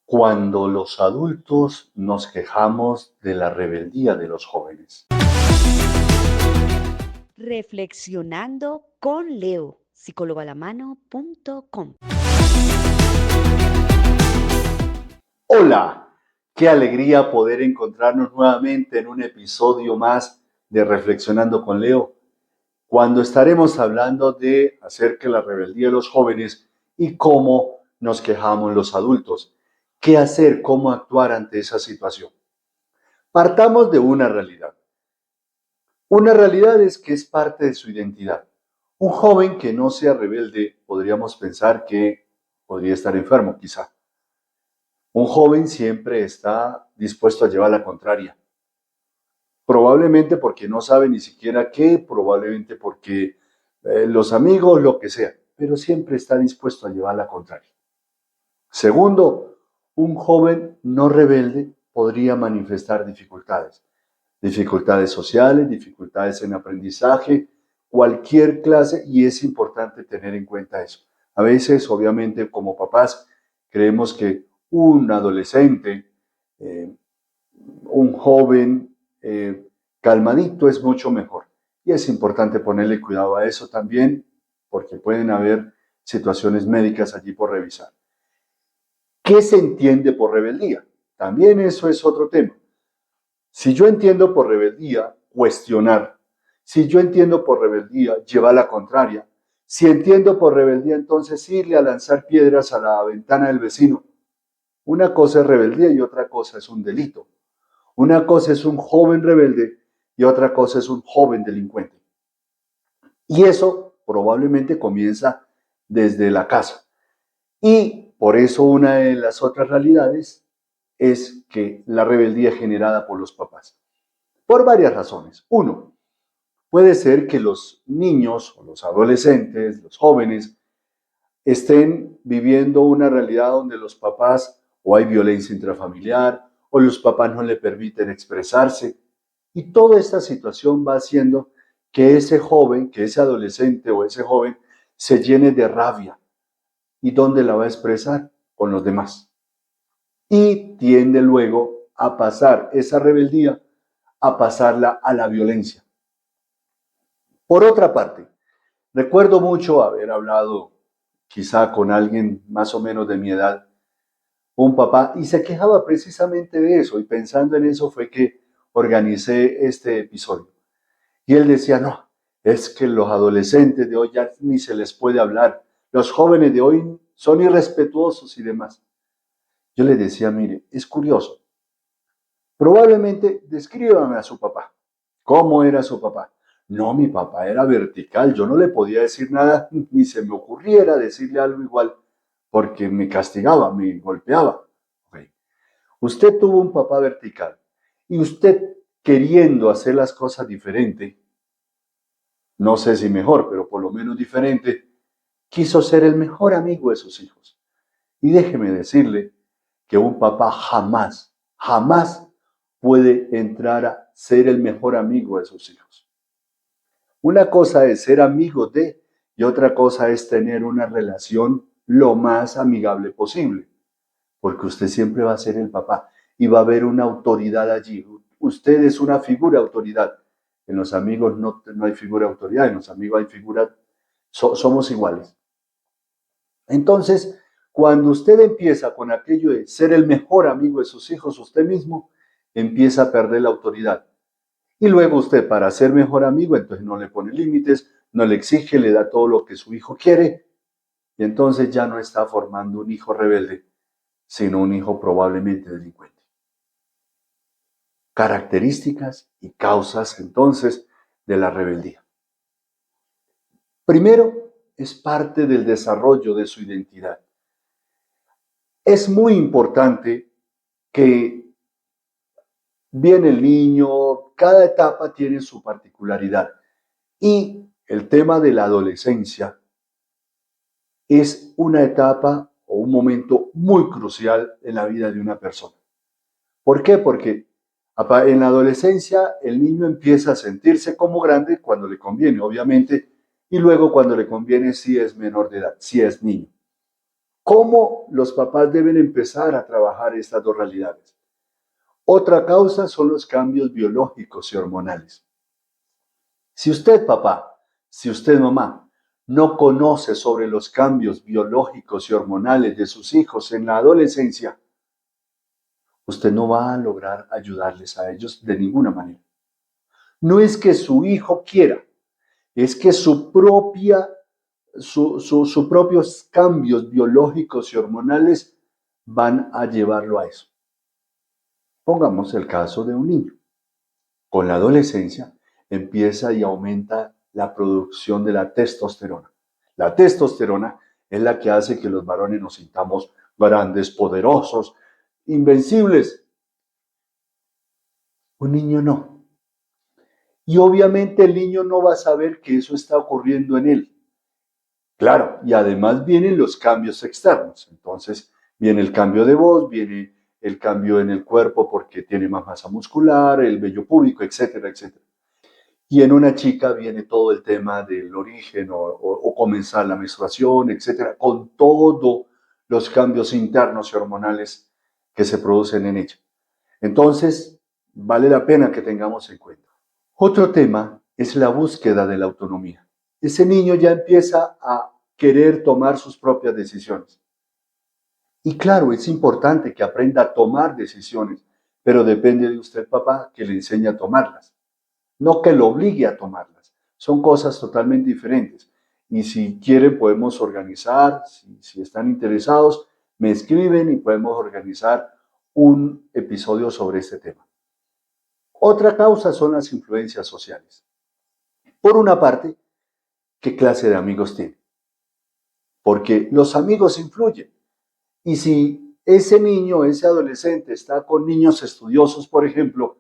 Cuando los adultos nos quejamos de la rebeldía de los jóvenes. Reflexionando con Leo, psicólogoalamano.com. Hola, qué alegría poder encontrarnos nuevamente en un episodio más de Reflexionando con Leo, cuando estaremos hablando de acerca de la rebeldía de los jóvenes y cómo nos quejamos los adultos. ¿Qué hacer? ¿Cómo actuar ante esa situación? Partamos de una realidad. Una realidad es que es parte de su identidad. Un joven que no sea rebelde, podríamos pensar que podría estar enfermo, quizá. Un joven siempre está dispuesto a llevar la contraria. Probablemente porque no sabe ni siquiera qué, probablemente porque los amigos, lo que sea, pero siempre está dispuesto a llevar la contraria. Segundo, un joven no rebelde podría manifestar dificultades sociales, dificultades en aprendizaje, cualquier clase, y es importante tener en cuenta eso. A veces, obviamente, como papás, creemos que un adolescente, eh, un joven calmadito es mucho mejor. Y es importante ponerle cuidado a eso también, porque pueden haber situaciones médicas allí por revisar. ¿Qué se entiende por rebeldía? También eso es otro tema. Si yo entiendo por rebeldía, cuestionar. Si yo entiendo por rebeldía, llevar la contraria. Si entiendo por rebeldía, entonces irle a lanzar piedras a la ventana del vecino. Una cosa es rebeldía y otra cosa es un delito. Una cosa es un joven rebelde y otra cosa es un joven delincuente. Y eso probablemente comienza desde la casa. Y por eso una de las otras realidades es que la rebeldía es generada por los papás. Por varias razones. Uno, puede ser que los niños o los adolescentes, los jóvenes, estén viviendo una realidad donde los papás o hay violencia intrafamiliar o los papás no le permiten expresarse. Y toda esta situación va haciendo que ese joven, que ese adolescente o ese joven se llene de rabia. ¿Y dónde la va a expresar? Con los demás. Y tiende luego a pasar esa rebeldía, a pasarla a la violencia. Por otra parte, recuerdo mucho haber hablado quizá con alguien más o menos de mi edad, un papá, y se quejaba precisamente de eso, y pensando en eso fue que organicé este episodio. Y él decía, no, es que los adolescentes de hoy ya ni se les puede hablar, los jóvenes de hoy son irrespetuosos y demás. Yo le decía, mire, es curioso, probablemente descríbame a su papá. ¿Cómo era su papá? No, mi papá era vertical, yo no le podía decir nada, ni se me ocurriera decirle algo igual, porque me castigaba, me golpeaba. Okay. Usted tuvo un papá vertical y usted queriendo hacer las cosas diferente, no sé si mejor, pero por lo menos diferente, quiso ser el mejor amigo de sus hijos. Y déjeme decirle que un papá jamás puede entrar a ser el mejor amigo de sus hijos. Una cosa es ser amigo de y otra cosa es tener una relación lo más amigable posible, porque usted siempre va a ser el papá y va a haber una autoridad allí. Usted es una figura de autoridad. En los amigos no hay figura de autoridad, en los amigos hay figura, somos iguales. Entonces, cuando usted empieza con aquello de ser el mejor amigo de sus hijos, usted mismo empieza a perder la autoridad. Y luego usted, para ser mejor amigo, entonces no le pone límites, no le exige, le da todo lo que su hijo quiere. Y entonces ya no está formando un hijo rebelde, sino un hijo probablemente delincuente. Características y causas entonces de la rebeldía. Primero, es parte del desarrollo de su identidad. Es muy importante que viene el niño, cada etapa tiene su particularidad. Y el tema de la adolescencia es una etapa o un momento muy crucial en la vida de una persona. ¿Por qué? Porque en la adolescencia el niño empieza a sentirse como grande cuando le conviene, obviamente, y luego cuando le conviene si es menor de edad, si es niño. ¿Cómo los papás deben empezar a trabajar estas dos realidades? Otra causa son los cambios biológicos y hormonales. Si usted, papá, si usted, mamá, no conoce sobre los cambios biológicos y hormonales de sus hijos en la adolescencia, usted no va a lograr ayudarles a ellos de ninguna manera. No es que su hijo quiera, es que sus propios cambios biológicos y hormonales van a llevarlo a eso. Pongamos el caso de un niño. Con la adolescencia empieza y aumenta la producción de la testosterona. La testosterona es la que hace que los varones nos sintamos grandes, poderosos, invencibles. Un niño no. Y obviamente el niño no va a saber que eso está ocurriendo en él. Claro, y además vienen los cambios externos. Entonces viene el cambio de voz, viene el cambio en el cuerpo porque tiene más masa muscular, el vello púbico, etcétera, etcétera. Y en una chica viene todo el tema del origen o comenzar la menstruación, etcétera, con todos los cambios internos y hormonales que se producen en ella. Entonces, vale la pena que tengamos en cuenta. Otro tema es la búsqueda de la autonomía. Ese niño ya empieza a querer tomar sus propias decisiones. Y claro, es importante que aprenda a tomar decisiones, pero depende de usted, papá, que le enseñe a tomarlas. No que lo obligue a tomarlas. Son cosas totalmente diferentes. Y si quieren, podemos organizar, si están interesados, me escriben y podemos organizar un episodio sobre este tema. Otra causa son las influencias sociales. Por una parte, ¿qué clase de amigos tiene? Porque los amigos influyen. Y si ese niño, ese adolescente está con niños estudiosos, por ejemplo,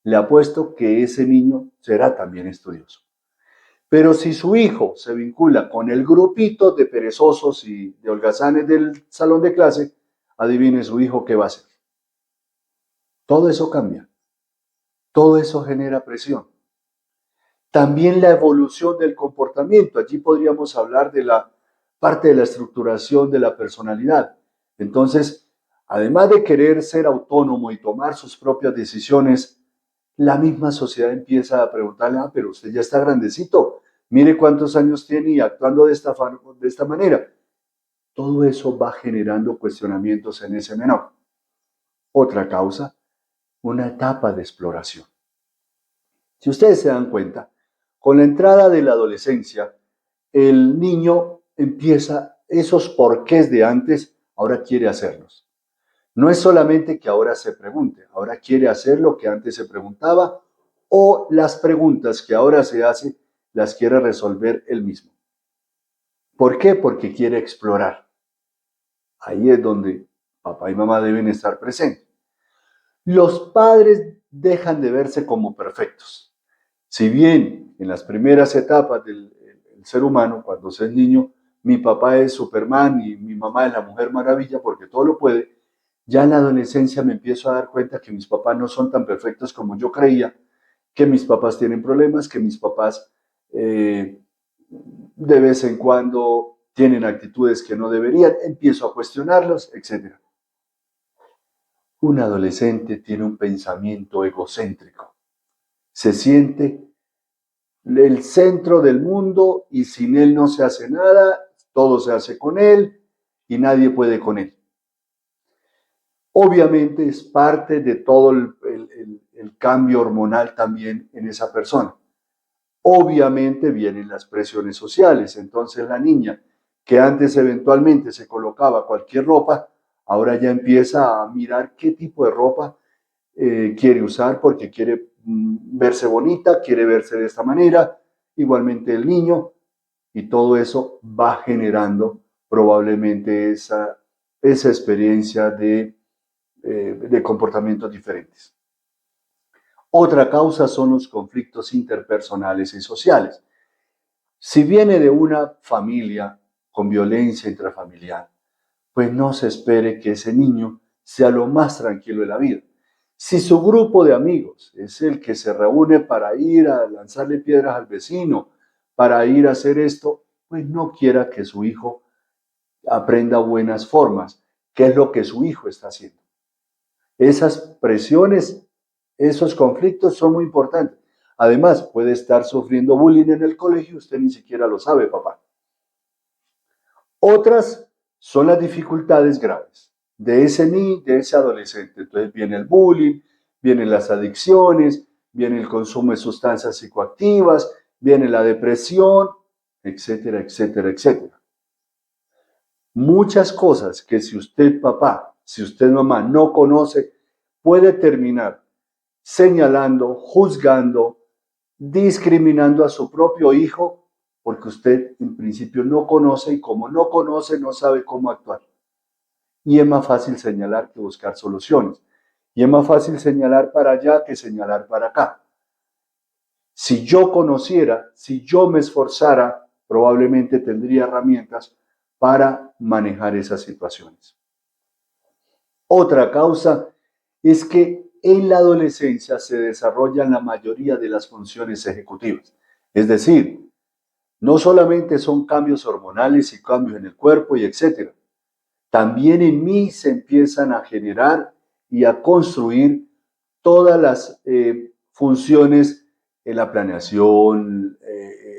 le apuesto que ese niño será también estudioso. Pero si su hijo se vincula con el grupito de perezosos y de holgazanes del salón de clase, adivine su hijo qué va a hacer. Todo eso cambia. Todo eso genera presión. También la evolución del comportamiento. Allí podríamos hablar de la parte de la estructuración de la personalidad. Entonces, además de querer ser autónomo y tomar sus propias decisiones, la misma sociedad empieza a preguntarle, pero usted ya está grandecito, mire cuántos años tiene y actuando de esta manera. Todo eso va generando cuestionamientos en ese menor. Otra causa, una etapa de exploración. Si ustedes se dan cuenta, con la entrada de la adolescencia, el niño empieza esos porqués de antes, ahora quiere hacerlos. No es solamente que ahora se pregunte, ahora quiere hacer lo que antes se preguntaba o las preguntas que ahora se hace las quiere resolver él mismo. ¿Por qué? Porque quiere explorar. Ahí es donde papá y mamá deben estar presentes. Los padres dejan de verse como perfectos. Si bien en las primeras etapas del ser humano, cuando se es niño, mi papá es Superman y mi mamá es la Mujer Maravilla porque todo lo puede, ya en la adolescencia me empiezo a dar cuenta que mis papás no son tan perfectos como yo creía, que mis papás tienen problemas, que mis papás de vez en cuando tienen actitudes que no deberían, empiezo a cuestionarlos, etc. Un adolescente tiene un pensamiento egocéntrico, se siente el centro del mundo y sin él no se hace nada, todo se hace con él y nadie puede con él. Obviamente es parte de todo el cambio hormonal también en esa persona. Obviamente vienen las presiones sociales, entonces la niña que antes eventualmente se colocaba cualquier ropa, ahora ya empieza a mirar qué tipo de ropa quiere usar porque quiere verse bonita, quiere verse de esta manera, igualmente el niño, y todo eso va generando probablemente esa experiencia de comportamientos diferentes. Otra causa son los conflictos interpersonales y sociales. Si viene de una familia con violencia intrafamiliar, pues no se espere que ese niño sea lo más tranquilo de la vida. Si su grupo de amigos es el que se reúne para ir a lanzarle piedras al vecino, para ir a hacer esto, pues no quiera que su hijo aprenda buenas formas, qué es lo que su hijo está haciendo. Esas presiones, esos conflictos son muy importantes. Además, puede estar sufriendo bullying en el colegio, usted ni siquiera lo sabe, papá. Otras son las dificultades graves de de ese adolescente. Entonces viene el bullying, vienen las adicciones, viene el consumo de sustancias psicoactivas, viene la depresión, etcétera, etcétera, etcétera. Muchas cosas que si usted, papá, si usted, mamá, no conoce, puede terminar señalando, juzgando, discriminando a su propio hijo porque usted en principio no conoce y como no conoce no sabe cómo actuar. Y es más fácil señalar que buscar soluciones. Y es más fácil señalar para allá que señalar para acá. Si yo conociera, si yo me esforzara, probablemente tendría herramientas para manejar esas situaciones. Otra causa es que en la adolescencia se desarrollan la mayoría de las funciones ejecutivas. Es decir, no solamente son cambios hormonales y cambios en el cuerpo y etcétera. También en mí se empiezan a generar y a construir todas las funciones en la planeación,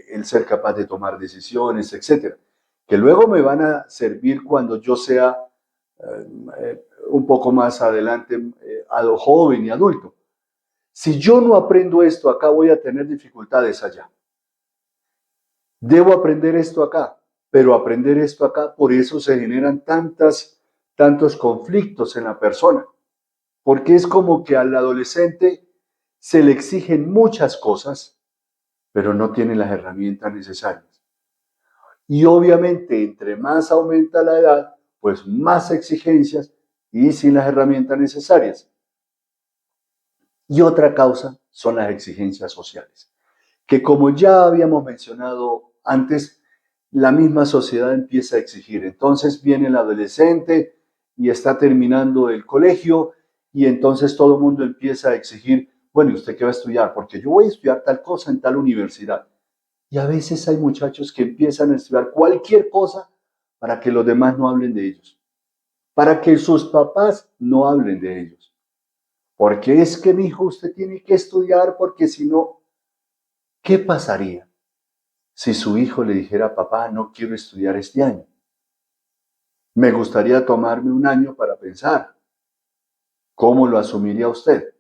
el ser capaz de tomar decisiones, etcétera, que luego me van a servir cuando yo sea un poco más adelante, joven y adulto. Si yo no aprendo esto acá, voy a tener dificultades allá. Debo aprender esto acá, pero aprender esto acá, por eso se generan tantos conflictos en la persona, porque es como que al adolescente se le exigen muchas cosas, pero no tiene las herramientas necesarias. Y obviamente, entre más aumenta la edad, pues más exigencias y sin las herramientas necesarias. Y otra causa son las exigencias sociales, que como ya habíamos mencionado antes, la misma sociedad empieza a exigir. Entonces viene el adolescente y está terminando el colegio y entonces todo el mundo empieza a exigir, bueno, ¿y usted qué va a estudiar? Porque yo voy a estudiar tal cosa en tal universidad. Y a veces hay muchachos que empiezan a estudiar cualquier cosa para que los demás no hablen de ellos, para que sus papás no hablen de ellos. Porque es que, mi hijo, usted tiene que estudiar porque si no, ¿qué pasaría si su hijo le dijera, papá, no quiero estudiar este año? Me gustaría tomarme un año para pensar. ¿Cómo lo asumiría usted?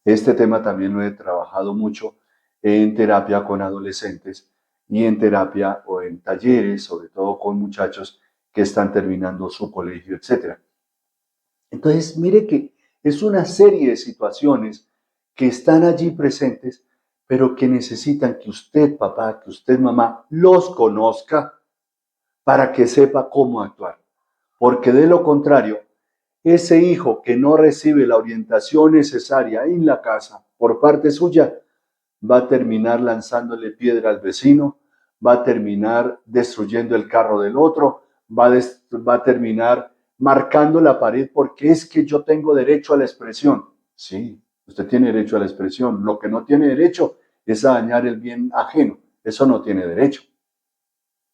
Este tema también lo he trabajado mucho en terapia con adolescentes y en terapia o en talleres, sobre todo con muchachos que están terminando su colegio, etc. Entonces, mire que es una serie de situaciones que están allí presentes, pero que necesitan que usted, papá, que usted, mamá, los conozca para que sepa cómo actuar. Porque de lo contrario, ese hijo que no recibe la orientación necesaria en la casa por parte suya, va a terminar lanzándole piedra al vecino, va a terminar destruyendo el carro del otro, va a terminar marcando la pared porque es que yo tengo derecho a la expresión. Sí, usted tiene derecho a la expresión. Lo que no tiene derecho es a dañar el bien ajeno. Eso no tiene derecho,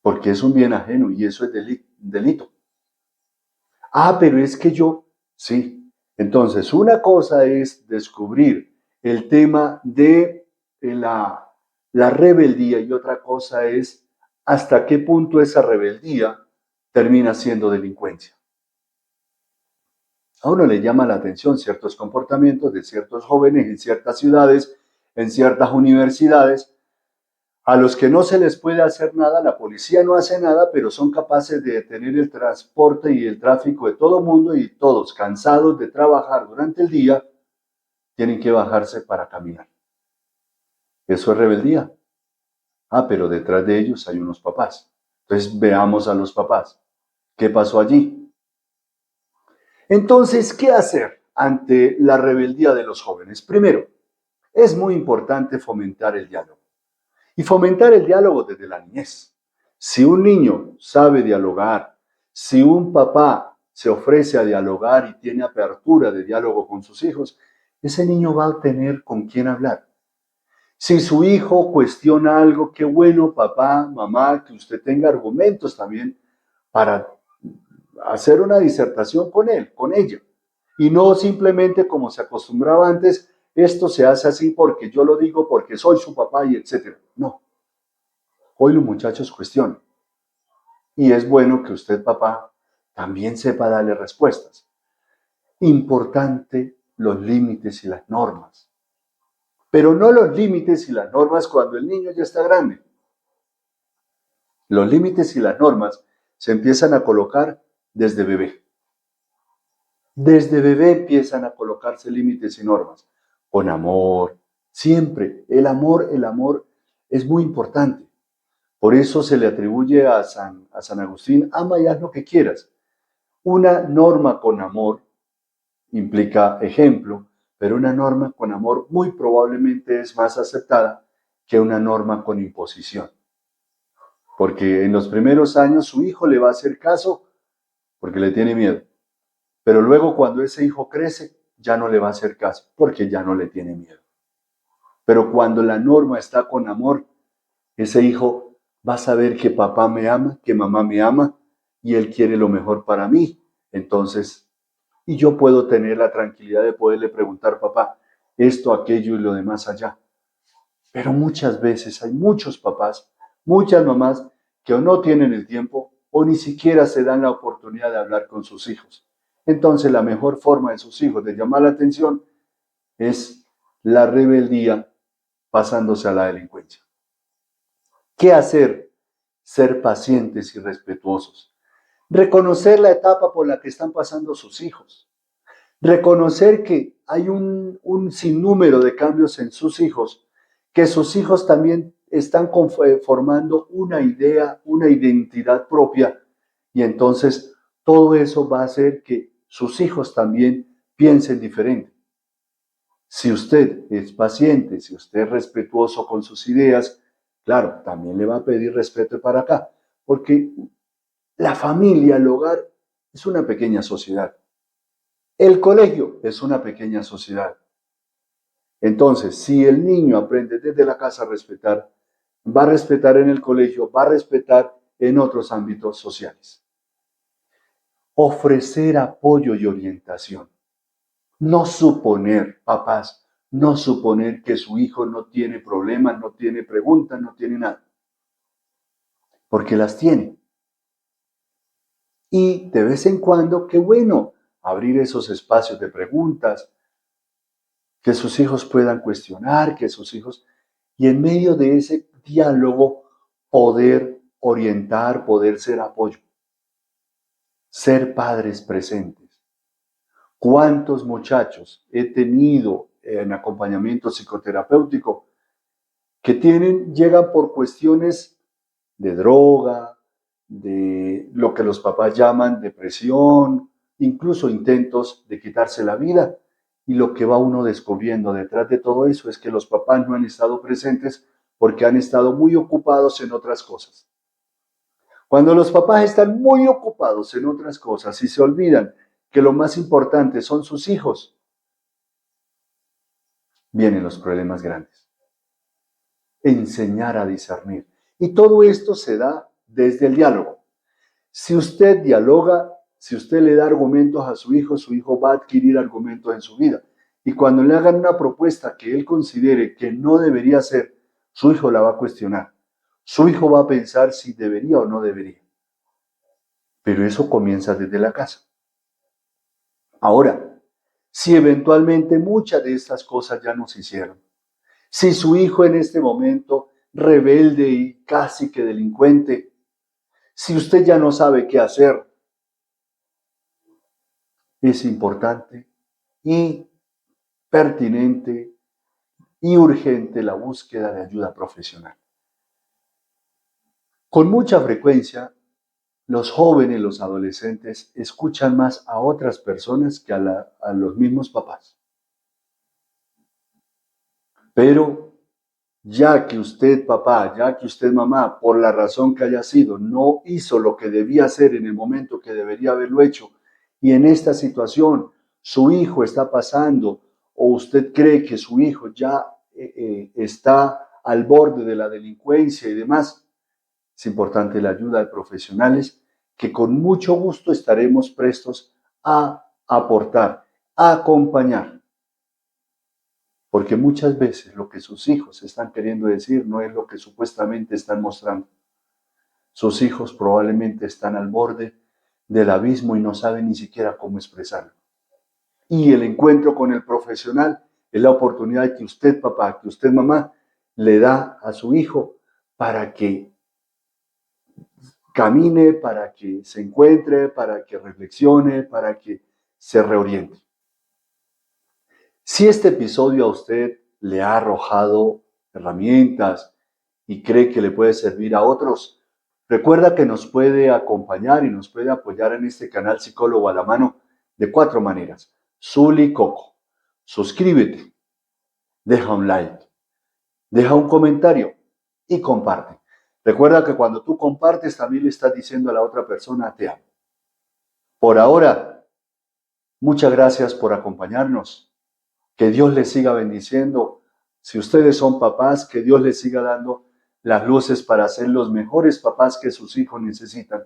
porque es un bien ajeno y eso es delito. Ah, pero es que yo, sí. Entonces, una cosa es descubrir el tema de la rebeldía y otra cosa es hasta qué punto esa rebeldía termina siendo delincuencia. A uno le llama la atención ciertos comportamientos de ciertos jóvenes en ciertas ciudades, en ciertas universidades, a los que no se les puede hacer nada, la policía no hace nada, pero son capaces de detener el transporte y el tráfico de todo el mundo y todos, cansados de trabajar durante el día, tienen que bajarse para caminar. Eso es rebeldía. Ah, pero detrás de ellos hay unos papás. Entonces veamos a los papás. ¿Qué pasó allí? Entonces, ¿qué hacer ante la rebeldía de los jóvenes? Primero, es muy importante fomentar el diálogo. Y fomentar el diálogo desde la niñez. Si un niño sabe dialogar, si un papá se ofrece a dialogar y tiene apertura de diálogo con sus hijos, ese niño va a tener con quién hablar. Si su hijo cuestiona algo, qué bueno, papá, mamá, que usted tenga argumentos también para hacer una disertación con él, con ella. Y no simplemente como se acostumbraba antes, esto se hace así porque yo lo digo, porque soy su papá y etcétera. No, hoy los muchachos cuestionan. Y es bueno que usted, papá, también sepa darle respuestas. Importante los límites y las normas. Pero no los límites y las normas cuando el niño ya está grande. Los límites y las normas se empiezan a colocar desde bebé. Desde bebé empiezan a colocarse límites y normas. Con amor, siempre. El amor es muy importante. Por eso se le atribuye a San Agustín, ama y haz lo que quieras. Una norma con amor implica ejemplo, pero una norma con amor muy probablemente es más aceptada que una norma con imposición. Porque en los primeros años su hijo le va a hacer caso porque le tiene miedo. Pero luego cuando ese hijo crece, ya no le va a hacer caso porque ya no le tiene miedo. Pero cuando la norma está con amor, ese hijo va a saber que papá me ama, que mamá me ama y él quiere lo mejor para mí. Entonces, y yo puedo tener la tranquilidad de poderle preguntar, papá, esto, aquello y lo demás allá. Pero muchas veces hay muchos papás, muchas mamás que o no tienen el tiempo o ni siquiera se dan la oportunidad de hablar con sus hijos. Entonces la mejor forma de sus hijos de llamar la atención es la rebeldía pasándose a la delincuencia. ¿Qué hacer? Ser pacientes y respetuosos. Reconocer la etapa por la que están pasando sus hijos. Reconocer que hay un sinnúmero de cambios en sus hijos, que sus hijos también están formando una idea, una identidad propia, y entonces todo eso va a hacer que sus hijos también piensen diferente. Si usted es paciente, si usted es respetuoso con sus ideas, claro, también le va a pedir respeto para acá, porque la familia, el hogar, es una pequeña sociedad. El colegio es una pequeña sociedad. Entonces, si el niño aprende desde la casa a respetar, va a respetar en el colegio, va a respetar en otros ámbitos sociales. Ofrecer apoyo y orientación. No suponer, papás, no suponer que su hijo no tiene problemas, no tiene preguntas, no tiene nada. Porque las tiene. Y de vez en cuando, qué bueno abrir esos espacios de preguntas, que sus hijos puedan cuestionar, que sus hijos, y en medio de ese diálogo poder orientar, poder ser apoyo, ser padres presentes. ¿Cuántos muchachos he tenido en acompañamiento psicoterapéutico que llegan por cuestiones de droga, de lo que los papás llaman depresión, incluso intentos de quitarse la vida? Y lo que va uno descubriendo detrás de todo eso es que los papás no han estado presentes porque han estado muy ocupados en otras cosas. Cuando los papás están muy ocupados en otras cosas y se olvidan que lo más importante son sus hijos, vienen los problemas grandes. Enseñar a discernir. Y todo esto se da desde el diálogo. Si usted dialoga, si usted le da argumentos a su hijo va a adquirir argumentos en su vida. Y cuando le hagan una propuesta que él considere que no debería hacer, su hijo la va a cuestionar. Su hijo va a pensar si debería o no debería. Pero eso comienza desde la casa. Ahora, si eventualmente muchas de estas cosas ya no se hicieron, si su hijo en este momento rebelde y casi que delincuente, si usted ya no sabe qué hacer, es importante y pertinente y urgente la búsqueda de ayuda profesional. Con mucha frecuencia, los jóvenes, los adolescentes, escuchan más a otras personas que a los mismos papás. Pero ya que usted, papá, ya que usted, mamá, por la razón que haya sido, no hizo lo que debía hacer en el momento que debería haberlo hecho, y en esta situación su hijo está pasando, o usted cree que su hijo ya está al borde de la delincuencia y demás, es importante la ayuda de profesionales que con mucho gusto estaremos prestos a aportar, a acompañar. Porque muchas veces lo que sus hijos están queriendo decir no es lo que supuestamente están mostrando. Sus hijos probablemente están al borde del abismo y no saben ni siquiera cómo expresarlo. Y el encuentro con el profesional es la oportunidad que usted, papá, que usted, mamá, le da a su hijo para que camine, para que se encuentre, para que reflexione, para que se reoriente. Si este episodio a usted le ha arrojado herramientas y cree que le puede servir a otros, recuerda que nos puede acompañar y nos puede apoyar en este canal Psicólogo a la Mano de 4 maneras. Zul y Coco. Suscríbete, deja un like, deja un comentario y comparte. Recuerda que cuando tú compartes también le estás diciendo a la otra persona te amo. Por ahora, muchas gracias por acompañarnos. Que Dios les siga bendiciendo. Si ustedes son papás, que Dios les siga dando las luces para ser los mejores papás que sus hijos necesitan.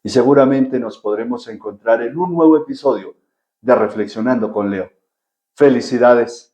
Y seguramente nos podremos encontrar en un nuevo episodio de Reflexionando con Leo. Felicidades.